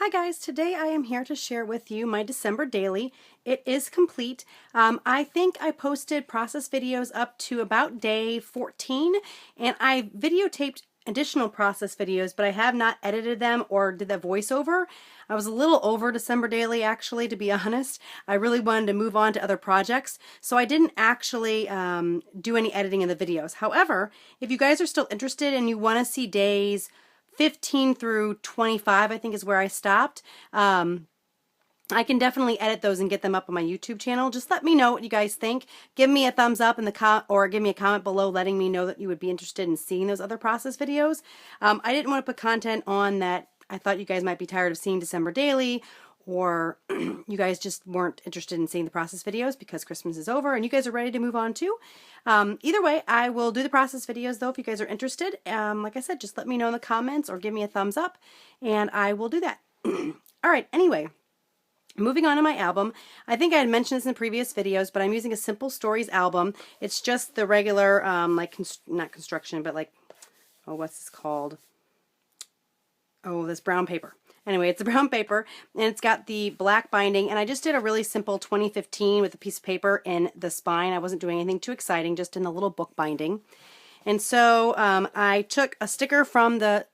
Hi guys, today I am here to share with you my December daily. It is complete. I think I posted process videos up to about day 14 and I videotaped additional process videos, but I have not edited them or did the voiceover. I was a little over December daily actually, to be honest. I really wanted to move on to other projects, so I didn't actually do any editing in the videos. However, if you guys are still interested and you want to see days 15 through 25, I think is where I stopped. I can definitely edit those and get them up on my YouTube channel. Just let me know what you guys think. Give me a thumbs up in the or give me a comment below letting me know that you would be interested in seeing those other process videos. I didn't want to put content on that I thought you guys might be tired of seeing December daily, or you guys just weren't interested in seeing the process videos because Christmas is over and you guys are ready to move on too. Either way, I will do the process videos though if you guys are interested. Like I said, just let me know in the comments or give me a thumbs up and I will do that. Alright, anyway, moving on to my album. I think I had mentioned this in previous videos, but I'm using a Simple Stories album. It's just the regular, not construction, but like, oh, what's this called? Oh, this brown paper. Anyway, it's a brown paper, and it's got the black binding, and I just did a really simple 2015 with a piece of paper in the spine. I wasn't doing anything too exciting, just in the little book binding. And so I took a sticker from the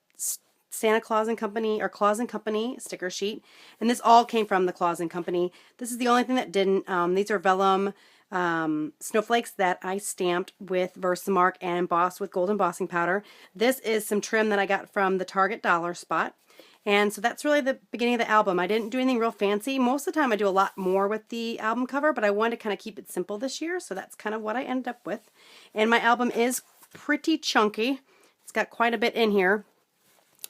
Santa Claus and Company, or Claus and Company sticker sheet, and this all came from the Claus and Company. This is the only thing that didn't. These are vellum snowflakes that I stamped with Versamark and embossed with gold embossing powder. This is some trim that I got from the Target dollar spot. And so that's really the beginning of the album. I didn't do anything real fancy. Most of the time I do a lot more with the album cover, but I wanted to kind of keep it simple this year, so that's kind of what I ended up with. And my album is pretty chunky. It's got quite a bit in here,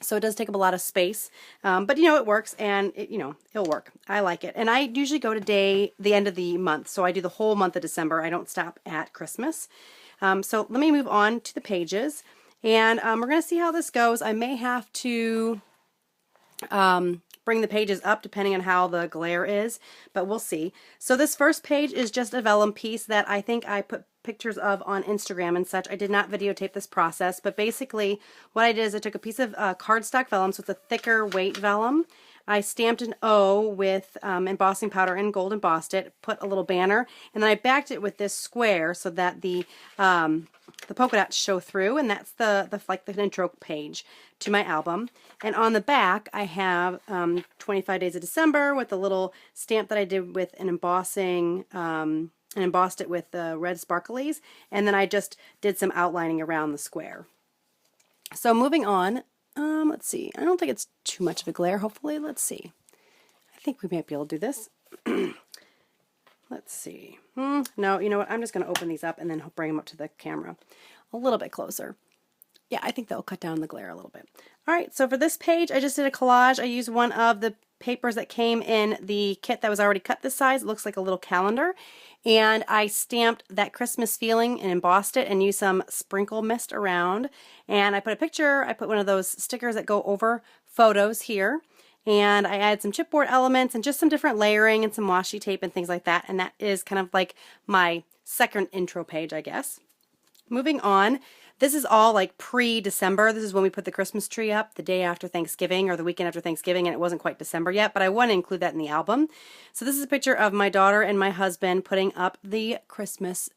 so it does take up a lot of space. But you know, it works, and it'll work. I like it. And I usually go to the end of the month, so I do the whole month of December. I don't stop at Christmas. So let me move on to the pages, and we're going to see how this goes. I may have to bring the pages up depending on how the glare is, but we'll see. So this first page is just a vellum piece that I think I put pictures of on Instagram and such. I did not videotape this process, but basically what I did is I took a piece of cardstock vellum, so it's a thicker weight vellum. I stamped an O with embossing powder and gold embossed it, put a little banner, and then I backed it with this square so that the polka dots show through, and that's like the intro page to my album. And on the back I have 25 Days of December with a little stamp that I did with an embossing, and embossed it with red sparklies, and then I just did some outlining around the square. So moving on, let's see. I don't think it's too much of a glare, hopefully. Let's see. I think we might be able to do this. Let's see. No, you know what? I'm just going to open these up and then bring them up to the camera a little bit closer. Yeah, I think that'll cut down the glare a little bit. All right, so for this page, I just did a collage. I used one of the papers that came in the kit that was already cut this size. It looks like a little calendar. And I stamped that Christmas feeling and embossed it and used some sprinkle mist around. And I put a picture, I put one of those stickers that go over photos here. And I added some chipboard elements and just some different layering and some washi tape and things like that. And that is kind of like my second intro page, I guess. Moving on, this is all like pre-December. This is when we put the Christmas tree up the day after Thanksgiving or the weekend after Thanksgiving, and it wasn't quite December yet, but I want to include that in the album. So this is a picture of my daughter and my husband putting up the Christmas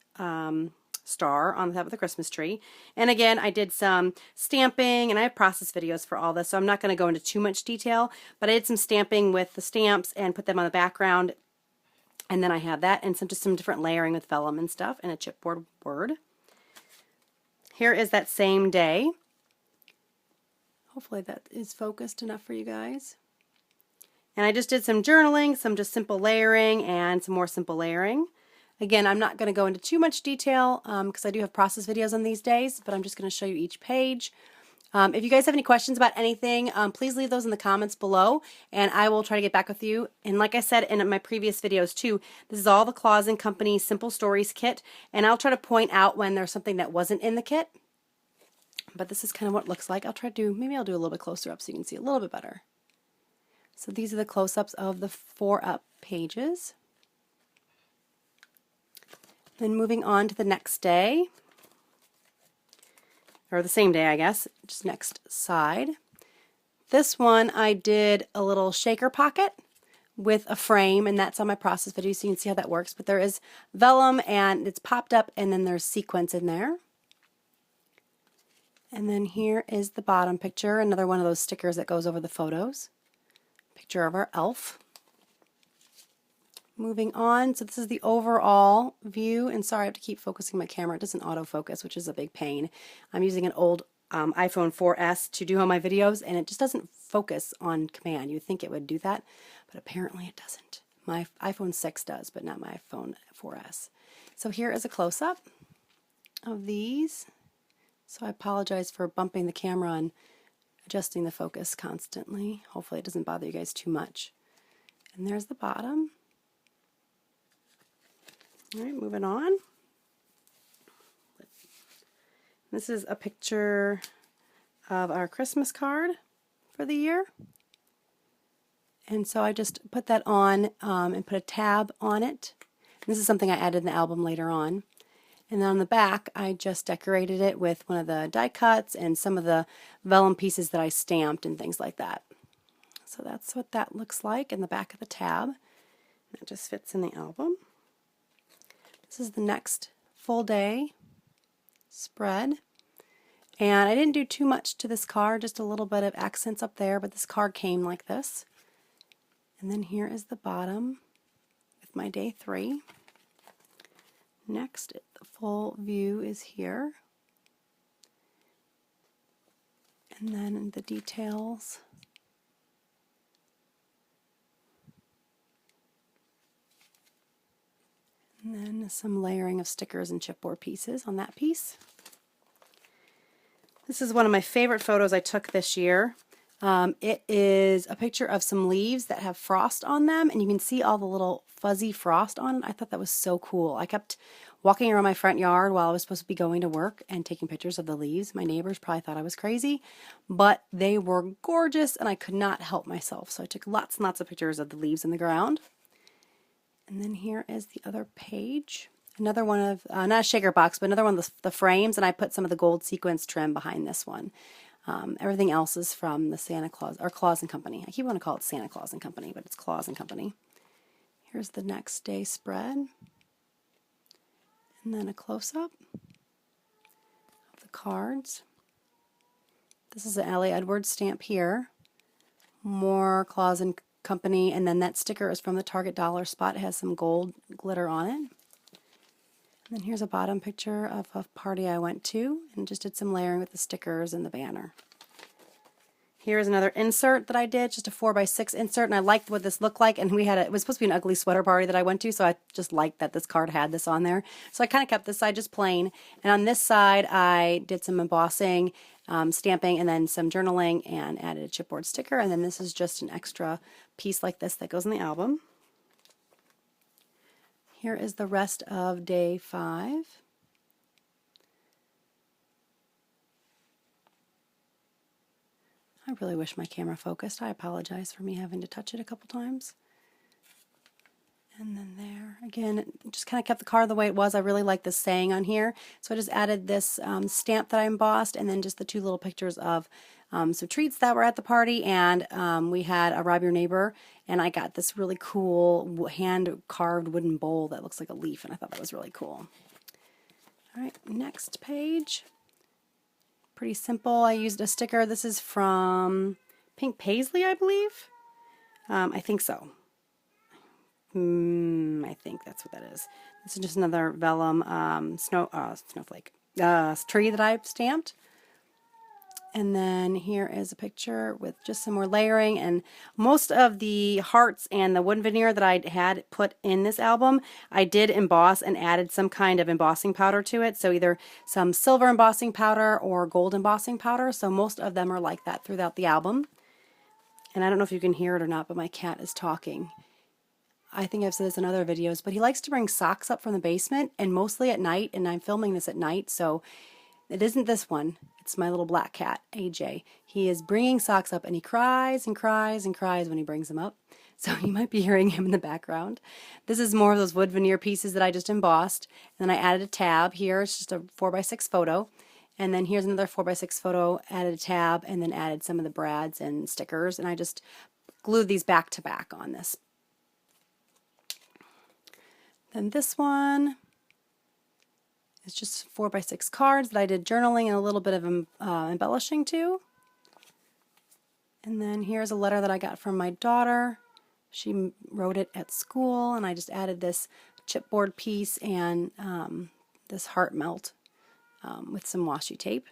star on the top of the Christmas tree. And again, I did some stamping, and I have process videos for all this, so I'm not going to go into too much detail, but I did some stamping with the stamps and put them on the background. And then I have that and just some different layering with vellum and stuff and a chipboard word. Here is that same day. Hopefully that is focused enough for you guys. And I just did some journaling, some just simple layering, and some more simple layering. Again, I'm not going to go into too much detail because I do have process videos on these days, but I'm just going to show you each page. If you guys have any questions about anything, please leave those in the comments below, and I will try to get back with you. And like I said in my previous videos too, this is all the Claus and Company Simple Stories kit, and I'll try to point out when there's something that wasn't in the kit. But this is kind of what it looks like. Maybe I'll do a little bit closer up so you can see a little bit better. So these are the close-ups of the 4-up pages. Then moving on to the next day. Or the same day, I guess, just next side. this one I did a little shaker pocket with a frame, and that's on my process video so you can see how that works. But there is vellum and it's popped up, and then there's sequins in there. And then here is the bottom picture, another one of those stickers that goes over the photos. Picture of our elf. Moving on, so this is the overall view, and sorry I have to keep focusing my camera. It doesn't autofocus, which is a big pain. I'm using an old iPhone 4S to do all my videos, and it just doesn't focus on command. You'd think it would do that, but apparently it doesn't. My iPhone 6 does, but not my iPhone 4S. So here is a close-up of these. So I apologize for bumping the camera and adjusting the focus constantly. Hopefully it doesn't bother you guys too much. And there's the bottom. All right, moving on. This is a picture of our Christmas card for the year. And so I just put that on and put a tab on it. This is something I added in the album later on. And then on the back, I just decorated it with one of the die cuts and some of the vellum pieces that I stamped and things like that. So that's what that looks like in the back of the tab. That just fits in the album. This is the next full day spread. And I didn't do too much to this card, just a little bit of accents up there, but this card came like this. And then here is the bottom with my day 3. Next, the full view is here. And then the details. And then some layering of stickers and chipboard pieces on that piece. This is one of my favorite photos I took this year. It is a picture of some leaves that have frost on them, and you can see all the little fuzzy frost on it. I thought that was so cool. I kept walking around my front yard while I was supposed to be going to work and taking pictures of the leaves. My neighbors probably thought I was crazy, but they were gorgeous, and I could not help myself. So I took lots and lots of pictures of the leaves in the ground. And then here is the other page. Another one of, not a shaker box, but another one of the frames, and I put some of the gold sequins trim behind this one. Everything else is from the Santa Claus, or Claus and Company. I keep wanting to call it Santa Claus and Company, but it's Claus and Company. Here's the next day spread. And then a close-up of the cards. This is an Ellie Edwards stamp here. More Claus and Company, and then that sticker is from the Target dollar spot. It has some gold glitter on it. And then here's a bottom picture of a party I went to, and just did some layering with the stickers and the banner. Here's another insert that I did, just a 4x6 insert, and I liked what this looked like, and it was supposed to be an ugly sweater party that I went to, so I just liked that this card had this on there. So I kind of kept this side just plain, and on this side I did some embossing, stamping, and then some journaling, and added a chipboard sticker, and then this is just an extra piece like this that goes in the album. Here is the rest of day 5. I really wish my camera focused. I apologize for me having to touch it a couple times. And then there, again, just kind of kept the card the way it was. I really like this saying on here. So I just added this stamp that I embossed, and then just the 2 little pictures of some treats that were at the party, and we had a Rob Your Neighbor, and I got this really cool hand-carved wooden bowl that looks like a leaf, and I thought that was really cool. All right, next page. Pretty simple. I used a sticker. This is from Pink Paisley, I believe. I think so. I think that's what that is. This is just another vellum snowflake tree that I've stamped. And then here is a picture with just some more layering, and most of the hearts and the wooden veneer that I had put in this album, I did emboss and added some kind of embossing powder to it. So either some silver embossing powder or gold embossing powder. So most of them are like that throughout the album. And I don't know if you can hear it or not, but my cat is talking. I think I've said this in other videos, but he likes to bring socks up from the basement, and mostly at night, and I'm filming this at night, so it isn't this one. It's my little black cat, AJ. He is bringing socks up, and he cries and cries and cries when he brings them up. So you might be hearing him in the background. This is more of those wood veneer pieces that I just embossed. And then I added a tab here. It's just a 4x6 photo. And then here's another 4x6 photo, added a tab, and then added some of the brads and stickers, and I just glued these back to back on this. Then this one is just 4x6 cards that I did journaling and a little bit of embellishing to. And then here's a letter that I got from my daughter. She wrote it at school, and I just added this chipboard piece and this heart melt with some washi tape.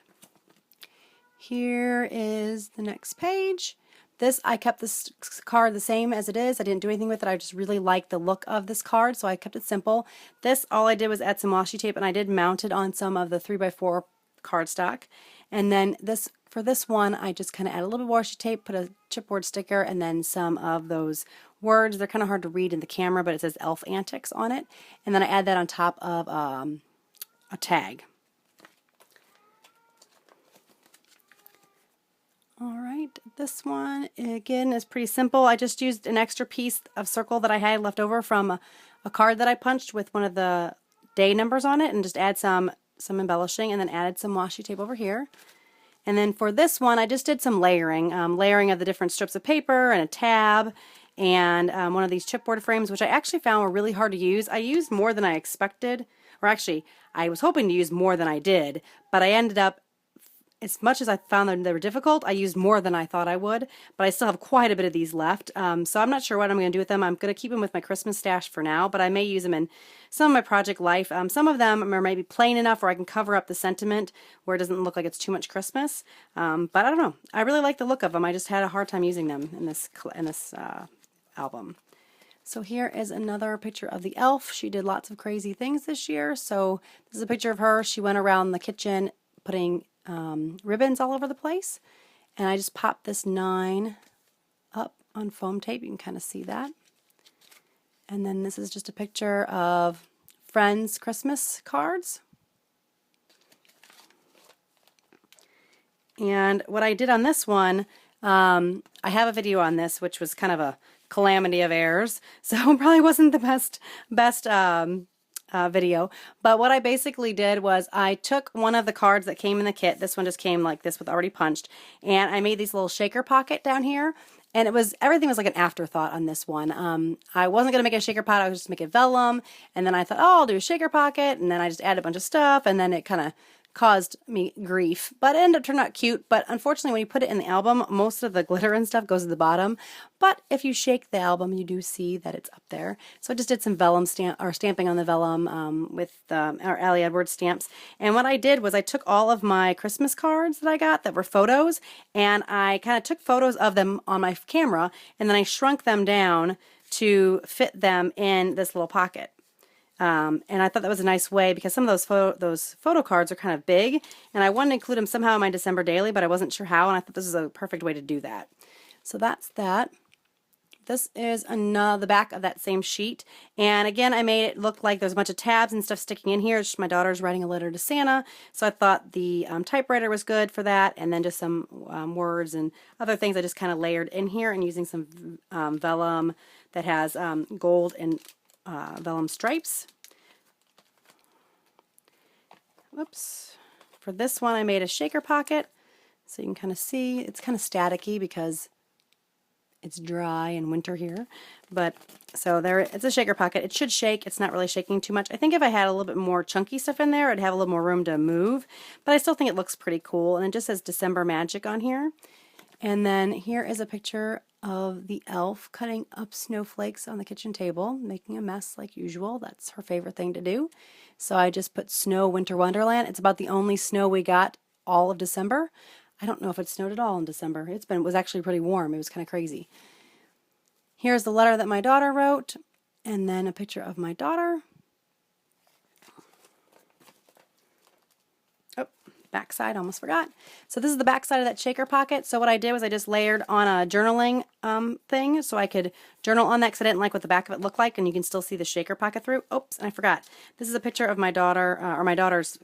Here is the next page. This, I kept this card the same as it is. I didn't do anything with it. I just really liked the look of this card, so I kept it simple. This, all I did was add some washi tape, and I did mount it on some of the 3x4 cardstock. And then this, for this one, I just kind of add a little bit of washi tape, put a chipboard sticker, and then some of those words. They're kind of hard to read in the camera, but it says Elf Antics on it. And then I add that on top of a tag. Alright, this one again is pretty simple. I just used an extra piece of circle that I had left over from a card that I punched with one of the day numbers on it, and just add some embellishing, and then added some washi tape over here. And then for this one, I just did some layering, layering of the different strips of paper and a tab, and one of these chipboard frames, which I actually found were really hard to use. I used more than I expected, or actually, I was hoping to use more than I did, but I ended up, as much as I found that they were difficult, I used more than I thought I would, but I still have quite a bit of these left. So I'm not sure what I'm going to do with them. I'm going to keep them with my Christmas stash for now, but I may use them in some of my project life. Some of them are maybe plain enough where I can cover up the sentiment where it doesn't look like it's too much Christmas. But I don't know. I really like the look of them. I just had a hard time using them in this album. So here is another picture of the elf. She did lots of crazy things this year. So this is a picture of her. She went around the kitchen putting ribbons all over the place, and I just popped this 9 up on foam tape. You can kind of see that. And then this is just a picture of friends' Christmas cards. And what I did on this one, I have a video on this, which was kind of a calamity of errors, so it probably wasn't the best video, but what I basically did was I took one of the cards that came in the kit. This one just came like this with already punched, and I made these little shaker pocket down here, and everything was like an afterthought on this one. I wasn't gonna make a shaker pot. I was just make it vellum, and then I thought, oh, I'll do a shaker pocket, and then I just added a bunch of stuff, and then it kind of caused me grief, but it ended up turning out cute. But unfortunately, when you put it in the album, most of the glitter and stuff goes to the bottom, but if you shake the album, you do see that it's up there. So I just did some vellum stamping on the vellum with our Allie Edwards stamps. And what I did was I took all of my Christmas cards that I got that were photos, and I kind of took photos of them on my camera, and then I shrunk them down to fit them in this little pocket. And I thought that was a nice way, because some of those photo cards are kind of big, and I wanted to include them somehow in my December daily, but I wasn't sure how, and I thought this is a perfect way to do that. So that's that. This is the back of that same sheet, and again, I made it look like there's a bunch of tabs and stuff sticking in here. It's just my daughter's writing a letter to Santa, so I thought the typewriter was good for that, and then just some words and other things I just kind of layered in here, and using some vellum that has gold and vellum stripes. Whoops. For this one, I made a shaker pocket, so you can kind of see it's kind of staticky because it's dry and winter here. But so there, it's a shaker pocket. It should shake. It's not really shaking too much. I think if I had a little bit more chunky stuff in there, I'd have a little more room to move. But I still think it looks pretty cool. And it just says December Magic on here. And then here is a picture of the elf cutting up snowflakes on the kitchen table, making a mess like usual. That's her favorite thing to do. So I just put Snow Winter Wonderland. It's about the only snow we got all of December. I don't know if it snowed at all in December. It was actually pretty warm. It was kind of crazy. Here's the letter that my daughter wrote, and then a picture of my daughter. Oh, backside, almost forgot. So this is the backside of that shaker pocket. So what I did was I just layered on a journaling thing so I could journal on that, because I didn't like what the back of it looked like, and you can still see the shaker pocket through. Oops, and I forgot. This is a picture of my daughter, or my daughter's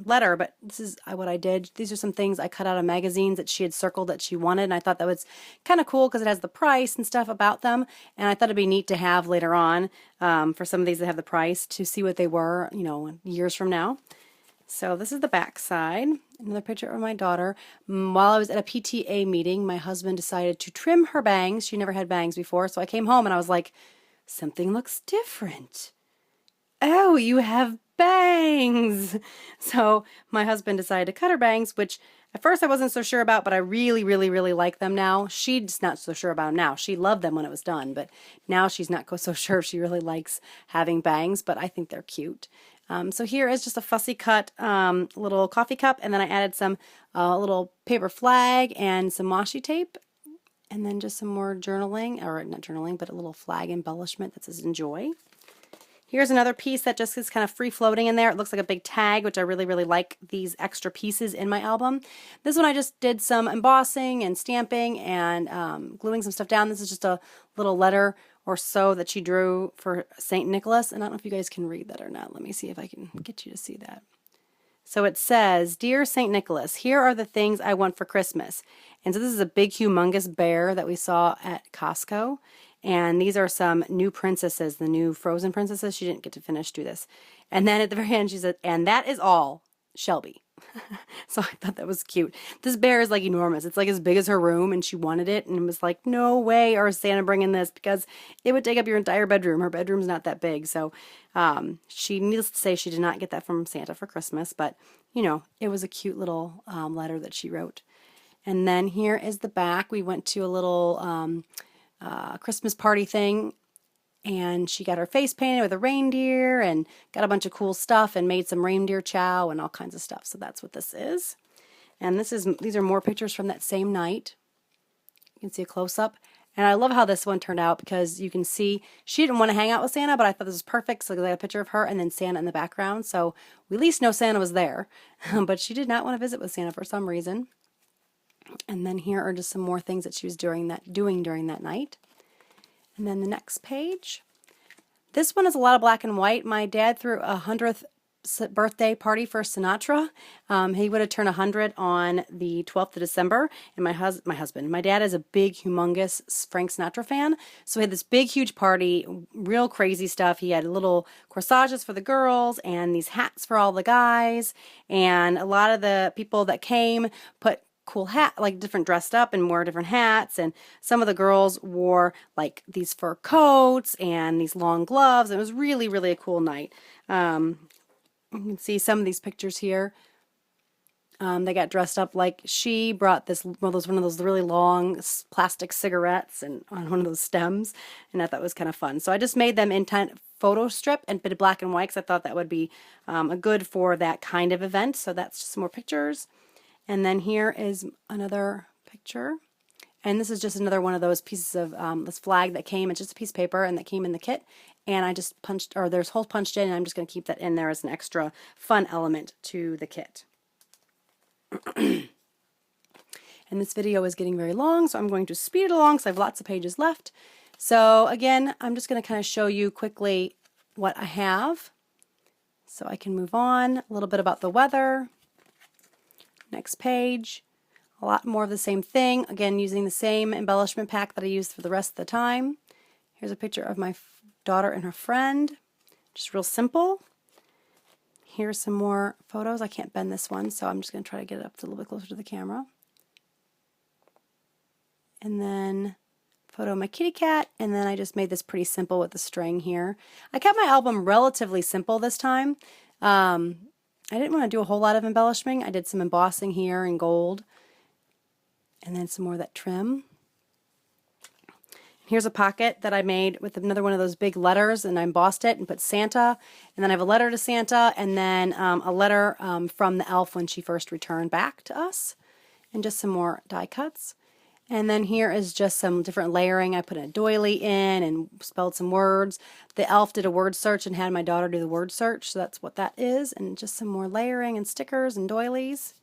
letter, but this is what I did. These are some things I cut out of magazines that she had circled that she wanted, and I thought that was kind of cool because it has the price and stuff about them, and I thought it'd be neat to have later on for some of these that have the price to see what they were, you know, years from now. So this is the back side. Another picture of my daughter. While I was at a PTA meeting, my husband decided to trim her bangs. She never had bangs before, so I came home and I was like, something looks different. Oh, you have bangs. So my husband decided to cut her bangs, which at first I wasn't so sure about, but I really, really, really like them now. She's not so sure about them now. She loved them when it was done, but now she's not so sure she really likes having bangs, but I think they're cute. So here is just a fussy cut little coffee cup, and then I added some little paper flag and some washi tape, and then just some more journaling, or not journaling, but a little flag embellishment that says enjoy. Here's another piece that just is kind of free floating in there. It looks like a big tag, which I really, really like these extra pieces in my album. This one I just did some embossing and stamping and gluing some stuff down. This is just a little letter or so that she drew for St. Nicholas. And I don't know if you guys can read that or not. Let me see if I can get you to see that. So it says, Dear St. Nicholas, here are the things I want for Christmas. And so this is a big, humongous bear that we saw at Costco. And these are some new princesses, the new Frozen princesses. She didn't get to finish do this. And then at the very end, she said, and that is all, Shelby. So I thought that was cute. This bear is like enormous. It's like as big as her room, and she wanted it. And it was like, no way are Santa bringing this, because it would take up your entire bedroom. Her bedroom's not that big. So she, needless to say, she did not get that from Santa for Christmas. But, you know, it was a cute little letter that she wrote. And then here is the back. We went to a little Christmas party thing, and she got her face painted with a reindeer and got a bunch of cool stuff and made some reindeer chow and all kinds of stuff. So that's what this is. And these are more pictures from that same night. You can see a close-up. And I love how this one turned out, because you can see she didn't want to hang out with Santa, but I thought this was perfect. So I got a picture of her and then Santa in the background. So we at least know Santa was there. But she did not want to visit with Santa for some reason. And then here are just some more things that she was doing during that night. And then the next page. This one is a lot of black and white. My dad threw a 100th birthday party for Sinatra. He would have turned 100 on the 12th of December. And my dad is a big, humongous Frank Sinatra fan. So he had this big, huge party, real crazy stuff. He had little corsages for the girls and these hats for all the guys. And a lot of the people that came put cool hat, like different dressed up and wore different hats, and some of the girls wore like these fur coats and these long gloves. It was really, really a cool night. You can see some of these pictures here. They got dressed up like she brought one of those really long plastic cigarettes and on one of those stems, and I thought it was kind of fun. So I just made them in photo strip and bit of black and white, because I thought that would be a good for that kind of event. So that's just some more pictures. And then here is another picture. And this is just another one of those pieces of this flag that came. It's just a piece of paper and that came in the kit. And I just there's holes punched in, and I'm just going to keep that in there as an extra fun element to the kit. And this video is getting very long, so I'm going to speed it along because I have lots of pages left. So again, I'm just going to kind of show you quickly what I have, so I can move on. A little bit about the weather. Next page, a lot more of the same thing, again using the same embellishment pack that I used for the rest of the time. Here's a picture of my daughter and her friend, just real simple. Here's some more photos. I can't bend this one, so I'm just going to try to get it up a little bit closer to the camera. And then photo of my kitty cat, and then I just made this pretty simple with the string here. I kept my album relatively simple this time. I didn't want to do a whole lot of embellishing. I did some embossing here in gold, and then some more of that trim. Here's a pocket that I made with another one of those big letters, and I embossed it and put Santa, and then I have a letter to Santa, and then a letter from the elf when she first returned back to us, and just some more die cuts. And then here is just some different layering. I put a doily in and spelled some words. The elf did a word search and had my daughter do the word search, so that's what that is. And just some more layering and stickers and doilies.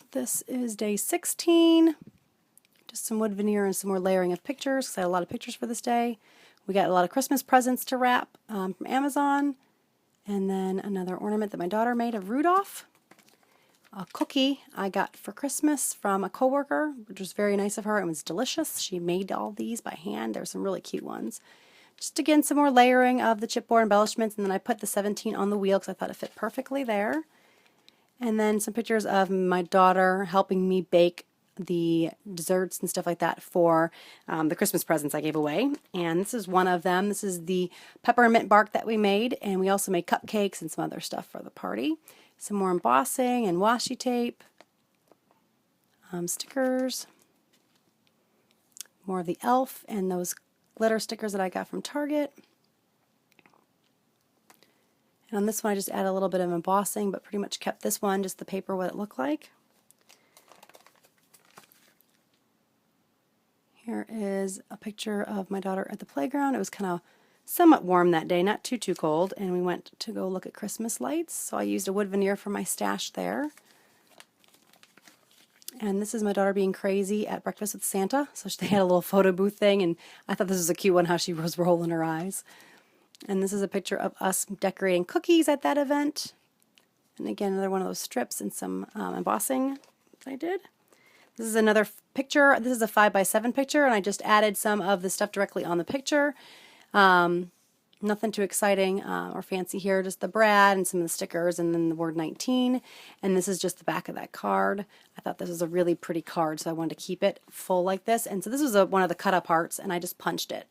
This is day 16. Just some wood veneer and some more layering of pictures, because I had a lot of pictures for this day. We got a lot of Christmas presents to wrap from Amazon. And then another ornament that my daughter made of Rudolph. A cookie I got for Christmas from a coworker, which was very nice of her. It was delicious. She made all these by hand. There's some really cute ones. Just again, some more layering of the chipboard embellishments, and then I put the 17 on the wheel because I thought it fit perfectly there. And then some pictures of my daughter helping me bake the desserts and stuff like that for the Christmas presents I gave away. And this is one of them. This is the peppermint bark that we made, and we also made cupcakes and some other stuff for the party. Some more embossing and washi tape, stickers, more of the elf and those glitter stickers that I got from Target. And on this one I just added a little bit of embossing, but pretty much kept this one, just the paper, what it looked like. Here is a picture of my daughter at the playground. It was kind of somewhat warm that day, not too cold, and we went to go look at Christmas lights. So I used a wood veneer for my stash there. And this is my daughter being crazy at breakfast with Santa. So they had a little photo booth thing, and I thought this was a cute one, how she was rolling her eyes. And this is a picture of us decorating cookies at that event. And again, another one of those strips and some embossing that I did. This is another picture. This is a 5x7 picture, and I just added some of the stuff directly on the picture. Nothing too exciting or fancy here, just the Brad and some of the stickers and then the word 19. And this is just the back of that card. I thought this was a really pretty card, so I wanted to keep it full like this. And so this was one of the cut-up parts, and I just punched it.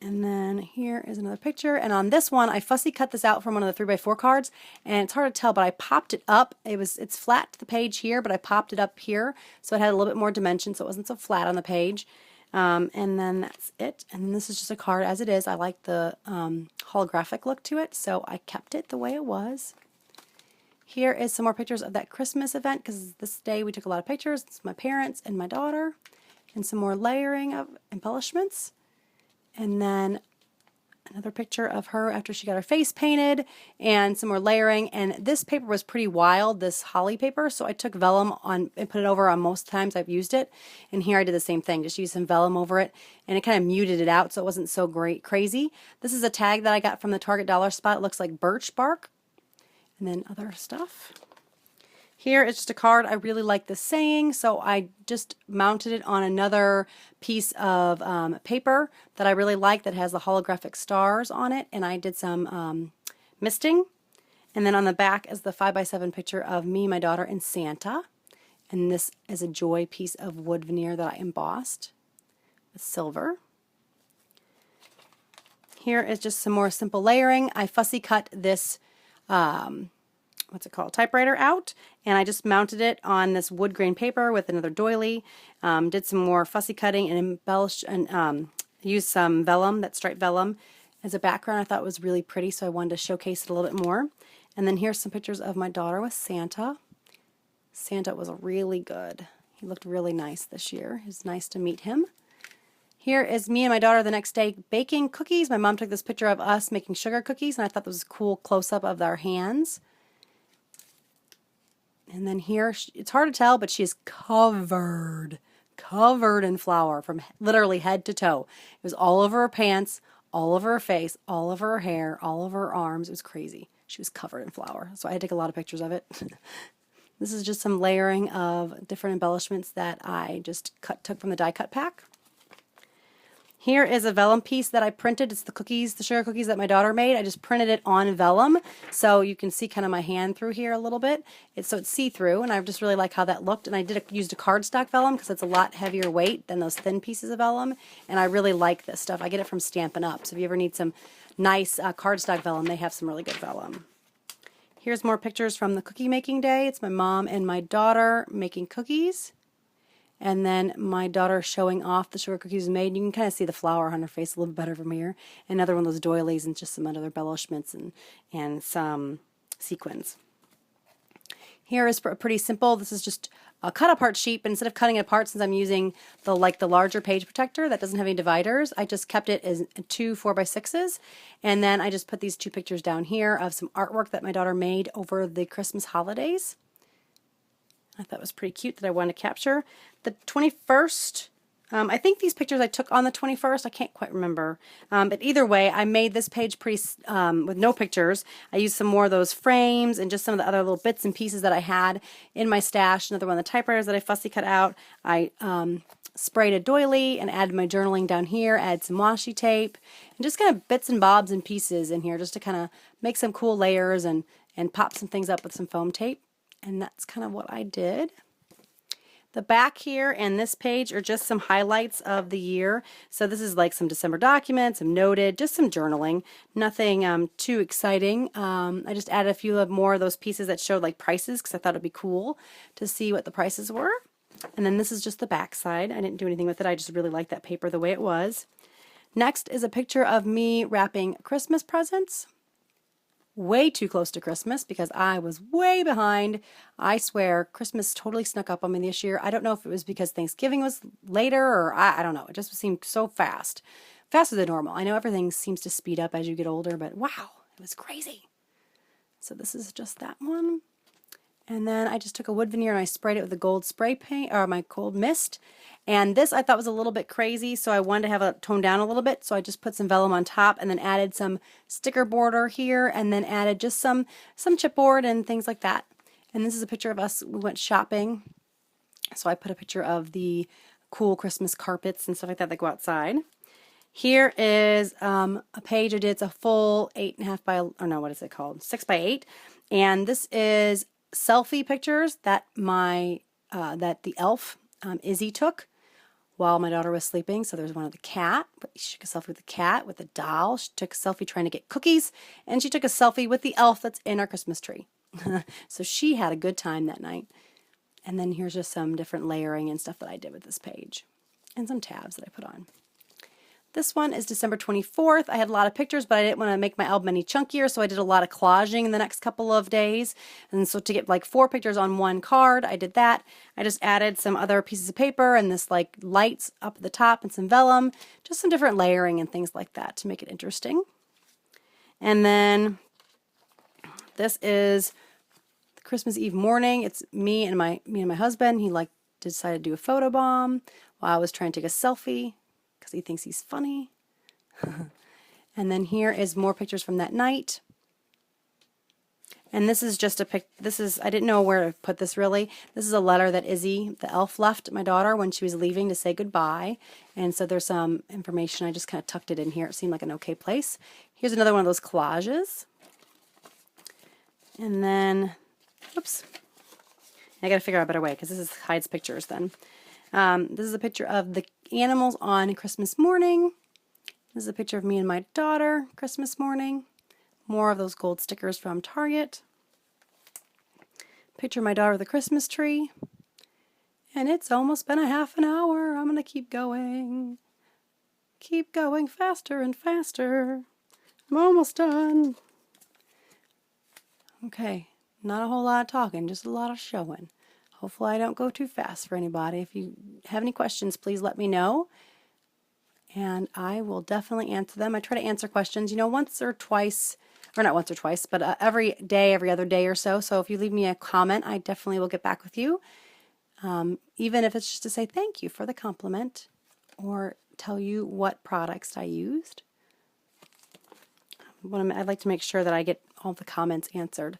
And then here is another picture, and on this one I fussy cut this out from one of the 3x4 cards, and it's hard to tell, but I popped it up. It's flat to the page here, but I popped it up here so it had a little bit more dimension, so it wasn't so flat on the page. And then that's it. And then this is just a card as it is. I like the holographic look to it, so I kept it the way it was. Here is some more pictures of that Christmas event, because this day we took a lot of pictures. It's my parents and my daughter, and some more layering of embellishments. And then another picture of her after she got her face painted, and some more layering. And this paper was pretty wild, this holly paper, so I took vellum on and put it over on most times I've used it. And here I did the same thing, just used some vellum over it, and it kind of muted it out so it wasn't so crazy. This is a tag that I got from the Target dollar spot. It looks like birch bark. And then other stuff. Here is just a card. I really like this saying, so I just mounted it on another piece of paper that I really like that has the holographic stars on it, and I did some misting. And then on the back is the 5x7 picture of me, my daughter, and Santa. And this is a joy piece of wood veneer that I embossed with silver. Here is just some more simple layering. I fussy cut this what's it called, typewriter out, and I just mounted it on this wood grain paper with another doily. Did some more fussy cutting and embellished and used some vellum, that striped vellum, as a background. I thought it was really pretty, so I wanted to showcase it a little bit more. And then here's some pictures of my daughter with Santa. Santa was really good. He looked really nice this year. It was nice to meet him. Here is me and my daughter the next day baking cookies. My mom took this picture of us making sugar cookies, and I thought this was a cool close-up of our hands. And then here, it's hard to tell, but she is covered in flour from literally head to toe. It was all over her pants, all over her face, all over her hair, all over her arms. It was crazy. She was covered in flour, so I had to take a lot of pictures of it. This is just some layering of different embellishments that I just took from the die cut pack. Here is a vellum piece that I printed. It's the cookies, the sugar cookies that my daughter made. I just printed it on vellum, so you can see kind of my hand through here a little bit. So it's see-through, and I just really like how that looked. And I used a cardstock vellum because it's a lot heavier weight than those thin pieces of vellum, and I really like this stuff. I get it from Stampin' Up, so if you ever need some nice cardstock vellum, they have some really good vellum. Here's more pictures from the cookie making day. It's my mom and my daughter making cookies. And then my daughter showing off the sugar cookies made. You can kind of see the flour on her face a little bit better from here. Another one of those doilies and just some other embellishments and some sequins. Here is pretty simple. This is just a cut-apart sheet, but instead of cutting it apart, since I'm using the larger page protector that doesn't have any dividers, I just kept it as 2 4x6s. And then I just put these 2 pictures down here of some artwork that my daughter made over the Christmas holidays. I thought it was pretty cute that I wanted to capture. The 21st, I think these pictures I took on the 21st. I can't quite remember. But either way, I made this page pretty with no pictures. I used some more of those frames and just some of the other little bits and pieces that I had in my stash. Another one of the typewriters that I fussy cut out. I sprayed a doily and added my journaling down here, add some washi tape, and just kind of bits and bobs and pieces in here just to kind of make some cool layers and pop some things up with some foam tape. And that's kind of what I did. The back here and this page are just some highlights of the year. So this is like some December documents, some noted, just some journaling. Nothing too exciting. I just added a few more of those pieces that showed like prices because I thought it'd be cool to see what the prices were. And then this is just the back side. I didn't do anything with it. I just really liked that paper the way it was. Next is a picture of me wrapping Christmas presents. Way too close to Christmas because I was way behind. I swear Christmas totally snuck up on me this year. I don't know if it was because Thanksgiving was later or I don't know. It just seemed so fast. Faster than normal. I know everything seems to speed up as you get older, but wow, it was crazy. So this is just that one. And then I just took a wood veneer and I sprayed it with the gold spray paint, or my gold mist. And this I thought was a little bit crazy, so I wanted to have it toned down a little bit. So I just put some vellum on top and then added some sticker border here and then added just some chipboard and things like that. And this is a picture of us. We went shopping. So I put a picture of the cool Christmas carpets and stuff like that go outside. Here is a page I did. It's a full 8.5 by, or no, what is it called? 6 by 8. And this is selfie pictures that that the elf Izzy took while my daughter was sleeping. So there's one of the cat. She took a selfie with the cat, with the doll. She took a selfie trying to get cookies, and she took a selfie with the elf that's in our Christmas tree. So she had a good time that night. And then here's just some different layering and stuff that I did with this page, and some tabs that I put on. This one is December 24th. I had a lot of pictures, but I didn't want to make my album any chunkier, so I did a lot of collaging in the next couple of days. And so to get like 4 pictures on one card, I did that. I just added some other pieces of paper and this like lights up at the top and some vellum, just some different layering and things like that to make it interesting. And then this is the Christmas Eve morning. It's me and my husband. He decided to do a photo bomb while I was trying to take a selfie, because he thinks he's funny. And then here is more pictures from that night. And this is just a I didn't know where to put this really. This is a letter that Izzy, the elf, left my daughter when she was leaving to say goodbye. And so there's some information. I just kind of tucked it in here. It seemed like an okay place. Here's another one of those collages. And then, oops. I got to figure out a better way because this hides pictures then. This is a picture of the animals on Christmas morning. This is a picture of me and my daughter Christmas morning. More of those gold stickers from Target. Picture of my daughter with the Christmas tree. And it's almost been a half an hour. I'm going to keep going. Keep going faster and faster. I'm almost done. Okay, not a whole lot of talking, just a lot of showing. Hopefully I don't go too fast for anybody. If you have any questions, please let me know. And I will definitely answer them. I try to answer questions, once or twice, or not once or twice, but every day, every other day or so. So if you leave me a comment, I definitely will get back with you. Even if it's just to say thank you for the compliment or tell you what products I used. I'd like to make sure that I get all the comments answered.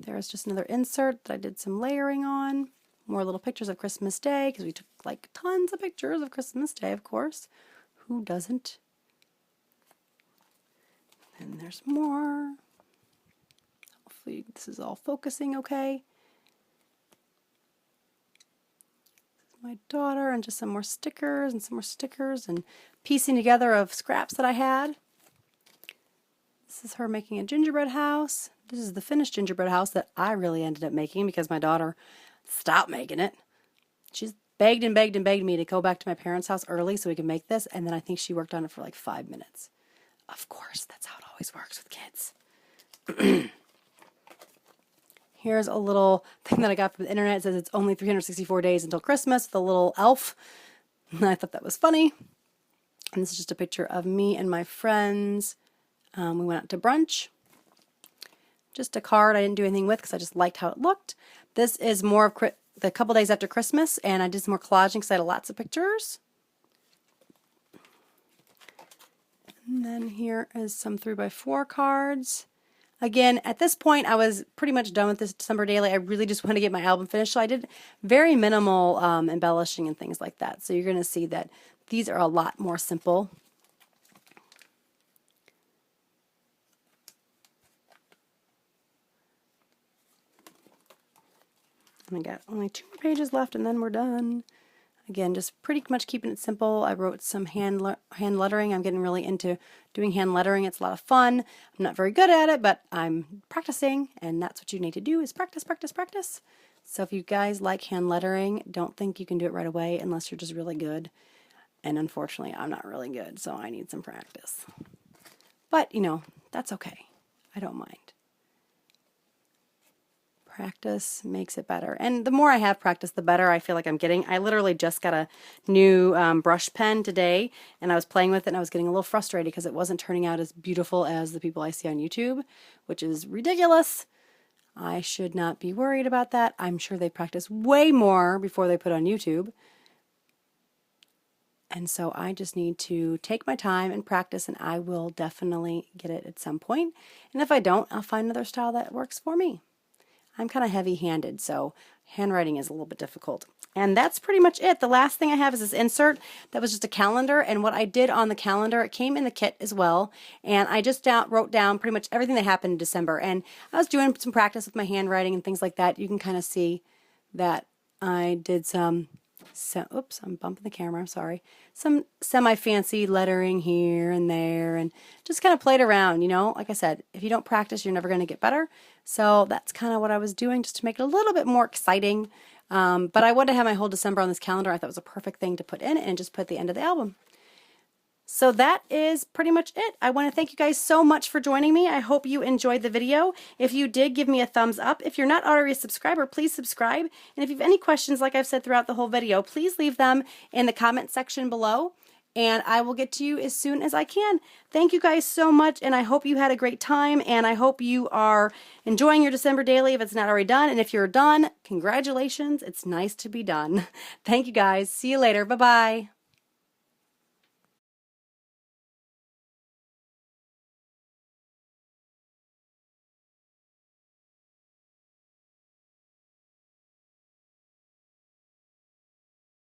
There's just another insert that I did some layering on. More little pictures of Christmas Day, because we took like tons of pictures of Christmas Day, of course. Who doesn't? And there's more. Hopefully this is all focusing okay. This is my daughter, and just some more stickers and piecing together of scraps that I had. This is her making a gingerbread house. This is the finished gingerbread house that I really ended up making because my daughter stopped making it. She's begged and begged and begged me to go back to my parents' house early so we could make this, and then I think she worked on it for like 5 minutes. Of course, that's how it always works with kids. Here's a little thing that I got from the internet. It says it's only 364 days until Christmas with a little elf. And I thought that was funny. And this is just a picture of me and my friends. We went out to brunch. Just a card I didn't do anything with because I just liked how it looked. This is more of the couple days after Christmas, and I did some more collaging because I had lots of pictures. And then here is some 3x4 cards. Again, at this point, I was pretty much done with this December daily. I really just want to get my album finished, so I did very minimal embellishing and things like that. So you're going to see that these are a lot more simple. And I got only 2 more pages left, and then we're done. Again, just pretty much keeping it simple. I wrote some hand lettering. I'm getting really into doing hand lettering. It's a lot of fun. I'm not very good at it, but I'm practicing, and that's what you need to do is practice, practice, practice. So if you guys like hand lettering, don't think you can do it right away unless you're just really good. And unfortunately, I'm not really good, so I need some practice. But, you know, that's okay. I don't mind. Practice makes it better. And the more I have practice, the better I feel like I'm getting. I literally just got a new brush pen today, and I was playing with it, and I was getting a little frustrated because it wasn't turning out as beautiful as the people I see on YouTube, which is ridiculous. I should not be worried about that. I'm sure they practice way more before they put on YouTube. And so I just need to take my time and practice, and I will definitely get it at some point. And if I don't, I'll find another style that works for me. I'm kind of heavy-handed, so handwriting is a little bit difficult. And that's pretty much it. The last thing I have is this insert that was just a calendar, and what I did on the calendar, it came in the kit as well, and I just wrote down pretty much everything that happened in December. And I was doing some practice with my handwriting and things like that. You can kind of see that I did oops, I'm bumping the camera, I'm sorry. Some semi-fancy lettering here and there, and just kind of played around, you know. Like I said, if you don't practice, you're never going to get better. So that's kind of what I was doing, just to make it a little bit more exciting. But I wanted to have my whole December on this calendar. I thought it was a perfect thing to put in and just put the end of the album. So that is pretty much it. I want to thank you guys so much for joining me. I hope you enjoyed the video. If you did, give me a thumbs up. If you're not already a subscriber, please subscribe. And if you have any questions, like I've said throughout the whole video, please leave them in the comment section below, and I will get to you as soon as I can. Thank you guys so much, and I hope you had a great time, and I hope you are enjoying your December daily if it's not already done. And if you're done, congratulations. It's nice to be done. Thank you guys. See you later. Bye-bye.